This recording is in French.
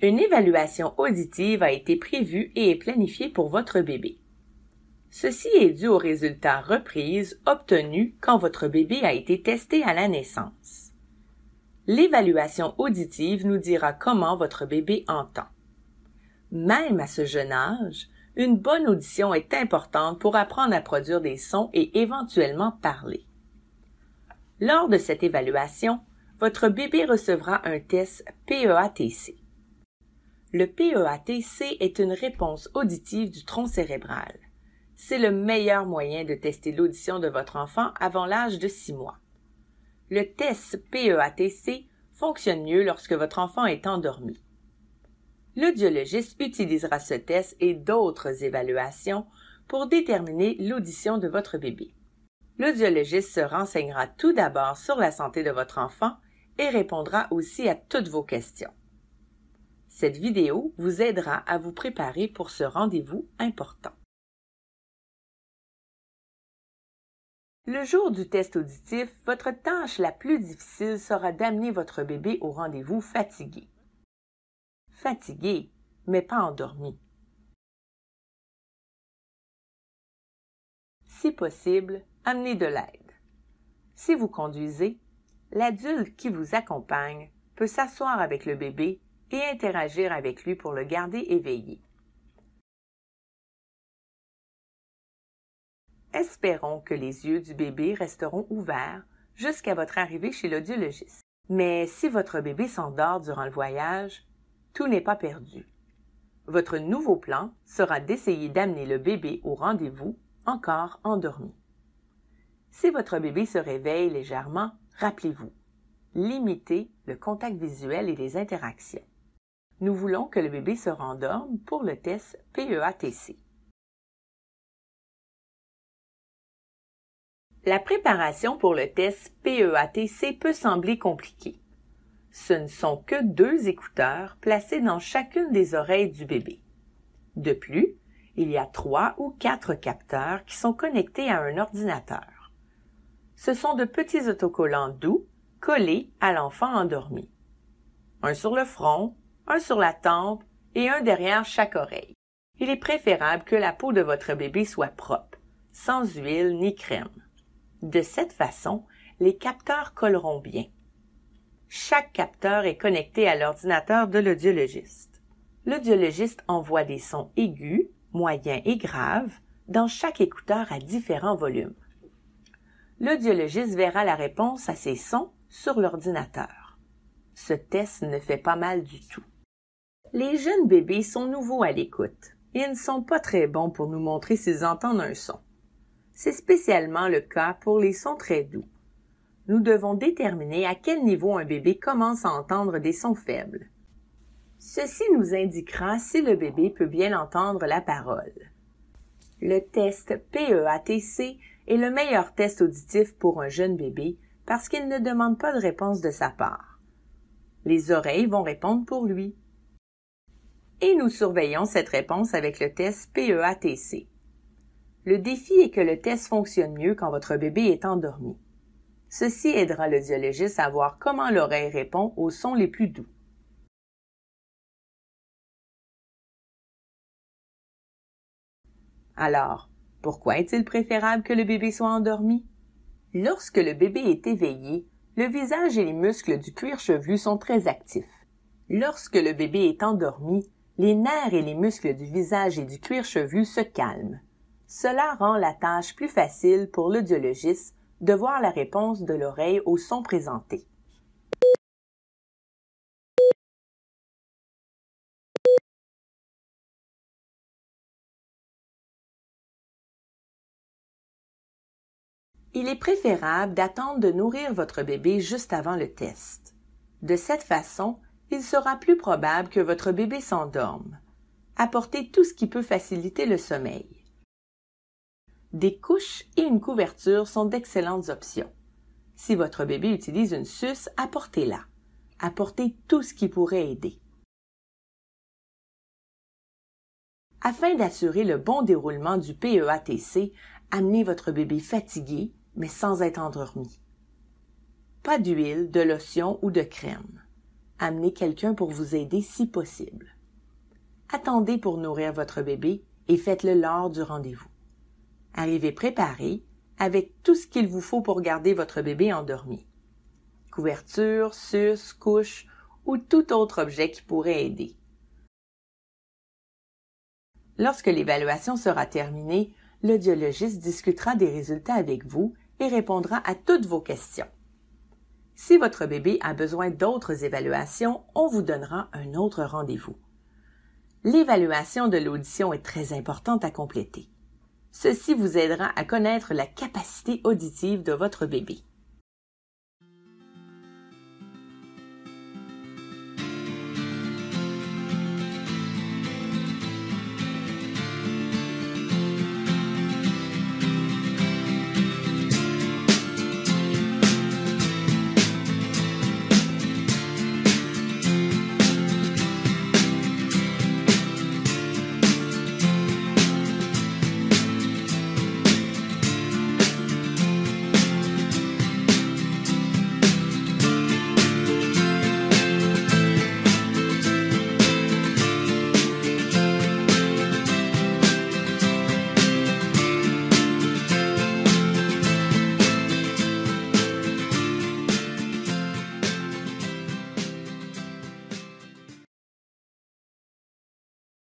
Une évaluation auditive a été prévue et est planifiée pour votre bébé. Ceci est dû aux résultats reprises obtenus quand votre bébé a été testé à la naissance. L'évaluation auditive nous dira comment votre bébé entend. Même à ce jeune âge, une bonne audition est importante pour apprendre à produire des sons et éventuellement parler. Lors de cette évaluation, votre bébé recevra un test PEATC. Le PEATC est une réponse auditive du tronc cérébral. C'est le meilleur moyen de tester l'audition de votre enfant avant l'âge de 6 mois. Le test PEATC fonctionne mieux lorsque votre enfant est endormi. L'audiologiste utilisera ce test et d'autres évaluations pour déterminer l'audition de votre bébé. L'audiologiste se renseignera tout d'abord sur la santé de votre enfant et répondra aussi à toutes vos questions. Cette vidéo vous aidera à vous préparer pour ce rendez-vous important. Le jour du test auditif, votre tâche la plus difficile sera d'amener votre bébé au rendez-vous fatigué. Fatigué, mais pas endormi. Si possible, amenez de l'aide. Si vous conduisez, l'adulte qui vous accompagne peut s'asseoir avec le bébé et interagir avec lui pour le garder éveillé. Espérons que les yeux du bébé resteront ouverts jusqu'à votre arrivée chez l'audiologiste. Mais si votre bébé s'endort durant le voyage, tout n'est pas perdu. Votre nouveau plan sera d'essayer d'amener le bébé au rendez-vous encore endormi. Si votre bébé se réveille légèrement, rappelez-vous, limitez le contact visuel et les interactions. Nous voulons que le bébé se rendorme pour le test PEATC. La préparation pour le test PEATC peut sembler compliquée. Ce ne sont que 2 écouteurs placés dans chacune des oreilles du bébé. De plus, il y a 3 ou 4 capteurs qui sont connectés à un ordinateur. Ce sont de petits autocollants doux collés à l'enfant endormi. Un sur le front, un sur la tempe et un derrière chaque oreille. Il est préférable que la peau de votre bébé soit propre, sans huile ni crème. De cette façon, les capteurs colleront bien. Chaque capteur est connecté à l'ordinateur de l'audiologiste. L'audiologiste envoie des sons aigus, moyens et graves dans chaque écouteur à différents volumes. L'audiologiste verra la réponse à ces sons sur l'ordinateur. Ce test ne fait pas mal du tout. Les jeunes bébés sont nouveaux à l'écoute et ne sont pas très bons pour nous montrer s'ils entendent un son. C'est spécialement le cas pour les sons très doux. Nous devons déterminer à quel niveau un bébé commence à entendre des sons faibles. Ceci nous indiquera si le bébé peut bien entendre la parole. Le test PEATC est le meilleur test auditif pour un jeune bébé parce qu'il ne demande pas de réponse de sa part. Les oreilles vont répondre pour lui. Et nous surveillons cette réponse avec le test PEATC. Le défi est que le test fonctionne mieux quand votre bébé est endormi. Ceci aidera l'audiologiste à voir comment l'oreille répond aux sons les plus doux. Alors, pourquoi est-il préférable que le bébé soit endormi? Lorsque le bébé est éveillé, le visage et les muscles du cuir chevelu sont très actifs. Lorsque le bébé est endormi, les nerfs et les muscles du visage et du cuir chevelu se calment. Cela rend la tâche plus facile pour l'audiologiste de voir la réponse de l'oreille au son présenté. Il est préférable d'attendre de nourrir votre bébé juste avant le test. De cette façon, il sera plus probable que votre bébé s'endorme. Apportez tout ce qui peut faciliter le sommeil. Des couches et une couverture sont d'excellentes options. Si votre bébé utilise une suce, apportez-la. Apportez tout ce qui pourrait aider. Afin d'assurer le bon déroulement du PEATC, amenez votre bébé fatigué, mais sans être endormi. Pas d'huile, de lotion ou de crème. amenez quelqu'un pour vous aider si possible. Attendez pour nourrir votre bébé et faites-le lors du rendez-vous. Arrivez préparé avec tout ce qu'il vous faut pour garder votre bébé endormi. Couverture, suce, couche ou tout autre objet qui pourrait aider. Lorsque l'évaluation sera terminée, l'audiologiste discutera des résultats avec vous et répondra à toutes vos questions. Si votre bébé a besoin d'autres évaluations, on vous donnera un autre rendez-vous. L'évaluation de l'audition est très importante à compléter. Ceci vous aidera à connaître la capacité auditive de votre bébé.